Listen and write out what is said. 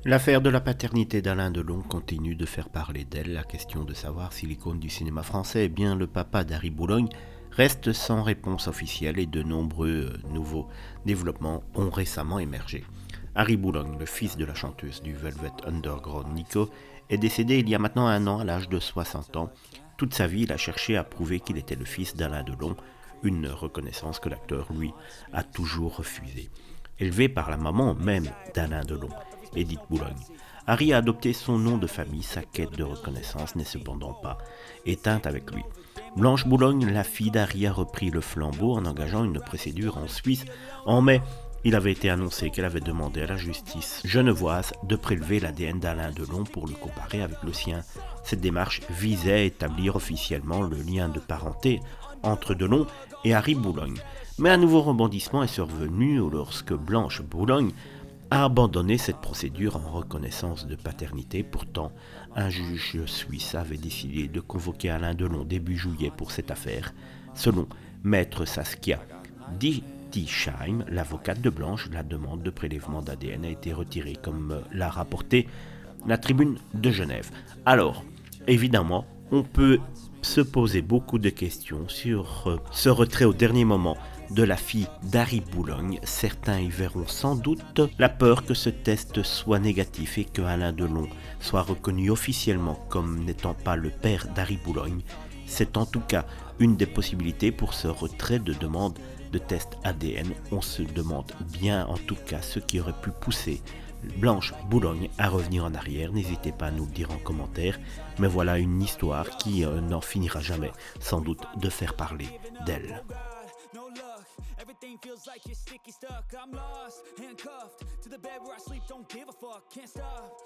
L'affaire de la paternité d'Alain Delon continue de faire parler d'elle. La question de savoir si l'icône du cinéma français est bien le papa d'Harry Boulogne reste sans réponse officielle et de nombreux nouveaux développements ont récemment émergé. Harry Boulogne, le fils de la chanteuse du Velvet Underground Nico, est décédé il y a maintenant un an à l'âge de 60 ans. Toute sa vie, il a cherché à prouver qu'il était le fils d'Alain Delon, une reconnaissance que l'acteur, lui, a toujours refusée. Élevé par la maman même d'Alain Delon, Edith Boulogne, Harry a adopté son nom de famille. Sa quête de reconnaissance n'est cependant pas éteinte avec lui. Blanche Boulogne, la fille d'Harry, a repris le flambeau en engageant une procédure en Suisse. En mai, il avait été annoncé qu'elle avait demandé à la justice genevoise de prélever l'ADN d'Alain Delon pour le comparer avec le sien. Cette démarche visait à établir officiellement le lien de parenté entre Delon et Harry Boulogne. Mais un nouveau rebondissement est survenu lorsque Blanche Boulogne a abandonné cette procédure en reconnaissance de paternité. Pourtant, un juge suisse avait décidé de convoquer Alain Delon début juillet pour cette affaire. Selon Maître Saskia Dittisheim, l'avocate de Blanche, la demande de prélèvement d'ADN a été retirée, comme l'a rapporté la Tribune de Genève. Alors, évidemment, on peut se poser beaucoup de questions sur ce retrait au dernier moment de la fille d'Harry Boulogne. Certains y verront sans doute la peur que ce test soit négatif et que Alain Delon soit reconnu officiellement comme n'étant pas le père d'Harry Boulogne. C'est en tout cas une des possibilités pour ce retrait de demande de test ADN. On se demande bien en tout cas ce qui aurait pu pousser Blanche Boulogne à revenir en arrière. N'hésitez pas à nous le dire en commentaire. Mais voilà une histoire qui n'en finira jamais, sans doute, de faire parler d'elle. No luck, everything feels like you're sticky stuck. I'm lost, handcuffed to the bed where I sleep, don't give a fuck, can't stop.